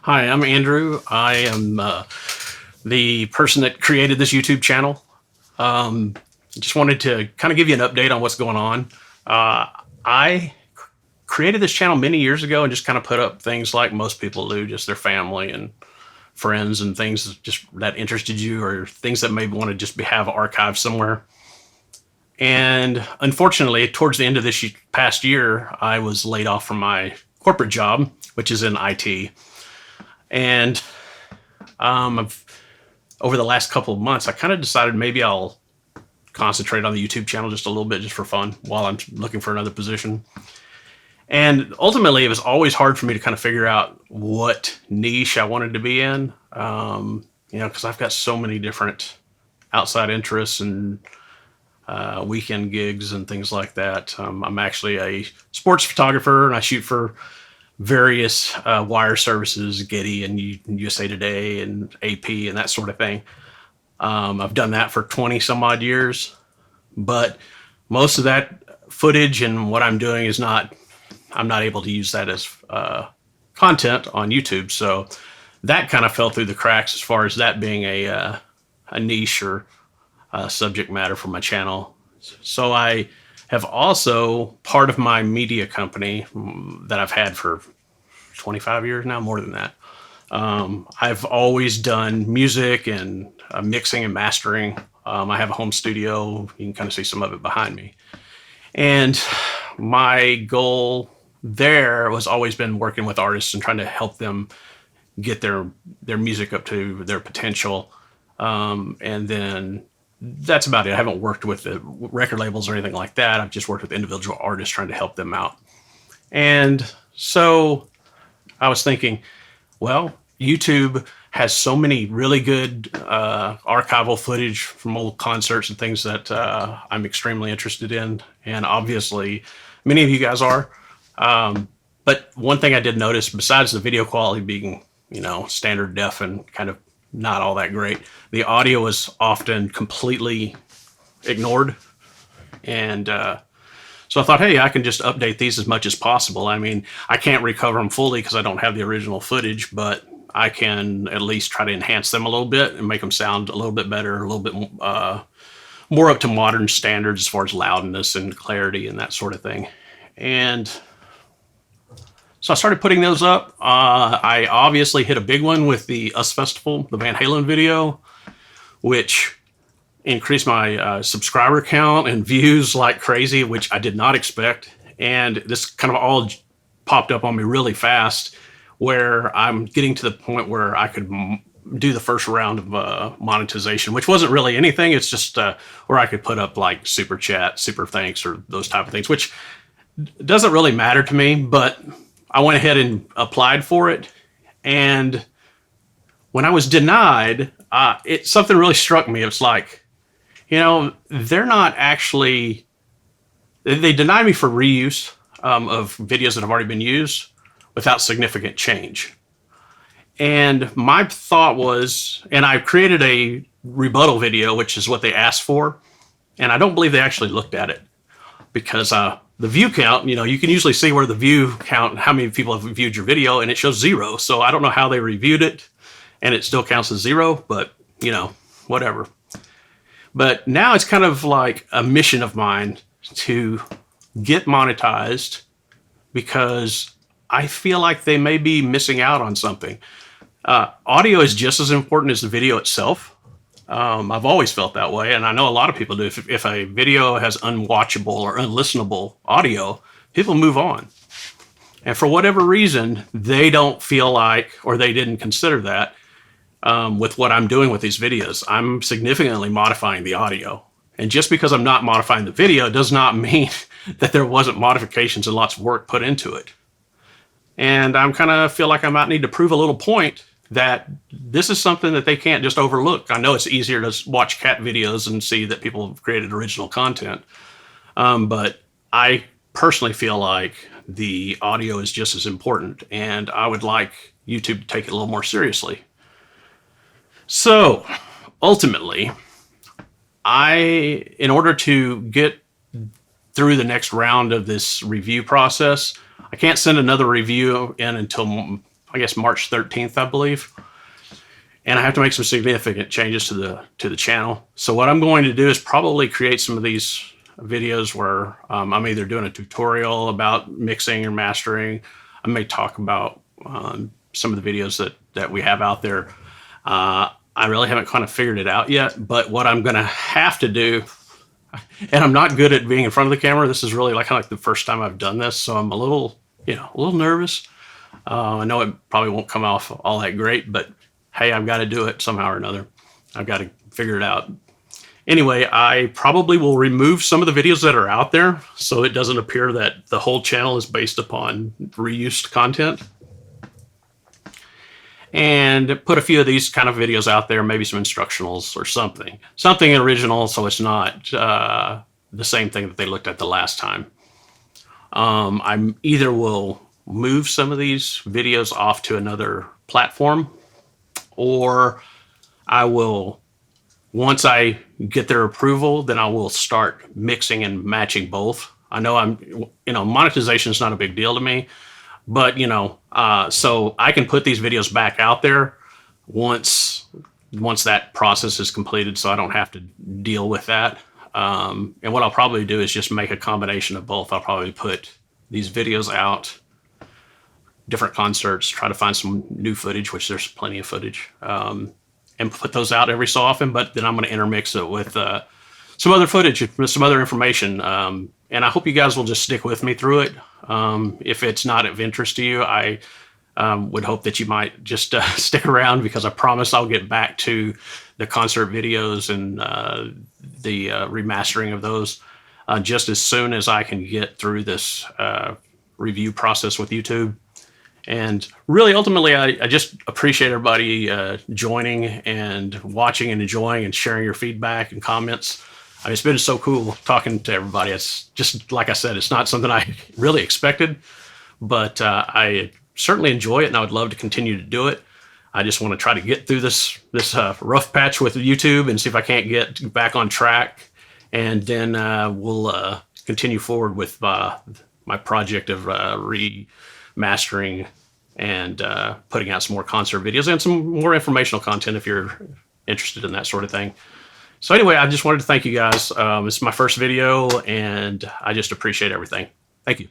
Hi, I'm Andrew. I am the person that created this YouTube channel. Just wanted to kind of give you an update on what's going on. I created this channel many years ago and just kind of put up things like most people do, just their family and friends and things just that interested you or things that maybe want to just have archived somewhere. And unfortunately, towards the end of this past year, I was laid off from my corporate job, which is in IT. And over the last couple of months, I kind of decided maybe I'll concentrate on the YouTube channel just a little bit, just for fun, while I'm looking for another position. And ultimately, it was always hard for me to kind of figure out what niche I wanted to be in, because I've got so many different outside interests and weekend gigs and things like that. I'm actually a sports photographer, and I shoot for various wire services, Getty and USA Today and AP and that sort of thing. I've done that for 20 some odd years, but most of that footage and what I'm doing I'm not able to use that as content on YouTube. So that kind of fell through the cracks as far as that being a niche or subject matter for my channel. So I have also, part of my media company that I've had for 25 years now, more than that. I've always done music and mixing and mastering. I have a home studio. You can kind of see some of it behind me. And my goal there was always been working with artists and trying to help them get their music up to their potential. And then that's about it. I haven't worked with the record labels or anything like that. I've just worked with individual artists trying to help them out. And so I was thinking, well, YouTube has so many really good archival footage from old concerts and things that I'm extremely interested in. And obviously, many of you guys are. But one thing I did notice, besides the video quality being, standard def and kind of not all that great, the audio was often completely ignored. And so I thought, hey, I can just update these as much as possible. I mean, I can't recover them fully because I don't have the original footage, but I can at least try to enhance them a little bit and make them sound a little bit better, a little bit more up to modern standards as far as loudness and clarity and that sort of thing. And so I started putting those up. I obviously hit a big one with the US Festival, the Van Halen video, which increased my subscriber count and views like crazy, which I did not expect. And this kind of all popped up on me really fast, where I'm getting to the point where I could do the first round of monetization, which wasn't really anything. It's just where I could put up like super chat, super thanks, or those type of things, which doesn't really matter to me, but I went ahead and applied for it. And when I was denied, something really struck me. It's like, they're not actually, they denied me for reuse of videos that have already been used without significant change. And my thought was, and I created a rebuttal video, which is what they asked for. And I don't believe they actually looked at it, because the view count, you can usually see where the view count, how many people have viewed your video, and it shows 0. So I don't know how they reviewed it, and it still counts as 0, but whatever. But now it's kind of like a mission of mine to get monetized, because I feel like they may be missing out on something. Audio is just as important as the video itself. I've always felt that way, and I know a lot of people do. If a video has unwatchable or unlistenable audio, people move on. And for whatever reason, they don't feel like, or they didn't consider that with what I'm doing with these videos. I'm significantly modifying the audio. And just because I'm not modifying the video does not mean that there wasn't modifications and lots of work put into it. And I'm kind of feel like I might need to prove a little point that this is something that they can't just overlook. I know it's easier to watch cat videos and see that people have created original content. But I personally feel like the audio is just as important, and I would like YouTube to take it a little more seriously. So ultimately, in order to get through the next round of this review process, I can't send another review in until I guess March 13th, I believe. And I have to make some significant changes to the channel. So what I'm going to do is probably create some of these videos where I'm either doing a tutorial about mixing or mastering. I may talk about some of the videos that we have out there. I really haven't kind of figured it out yet, but what I'm going to have to do, and I'm not good at being in front of the camera. This is really like kind of like the first time I've done this, so I'm a little nervous. I know it probably won't come off all that great, but hey, I've got to do it somehow or another. I've got to figure it out. Anyway, I probably will remove some of the videos that are out there so it doesn't appear that the whole channel is based upon reused content. And put a few of these kind of videos out there, maybe some instructionals or something. Something original so it's not the same thing that they looked at the last time. I either will move some of these videos off to another platform, or I will, once I get their approval, then I will start mixing and matching both. I know monetization is not a big deal to me, but so I can put these videos back out there once that process is completed, so I don't have to deal with that. And what I'll probably do is just make a combination of both. I'll probably put these videos out, different concerts, try to find some new footage, which there's plenty of footage, and put those out every so often. But then I'm going to intermix it with some other footage, some other information. And I hope you guys will just stick with me through it. If it's not of interest to you, I would hope that you might just stick around, because I promise I'll get back to the concert videos and the remastering of those just as soon as I can get through this review process with YouTube. And really, ultimately, I just appreciate everybody joining and watching and enjoying and sharing your feedback and comments. I mean, it's been so cool talking to everybody. It's just, like I said, it's not something I really expected, but I certainly enjoy it, and I would love to continue to do it. I just want to try to get through this rough patch with YouTube and see if I can't get back on track. And then we'll continue forward with my project of remastering and putting out some more concert videos and some more informational content if you're interested in that sort of thing. So anyway, I just wanted to thank you guys. This is my first video, and I just appreciate everything. Thank you.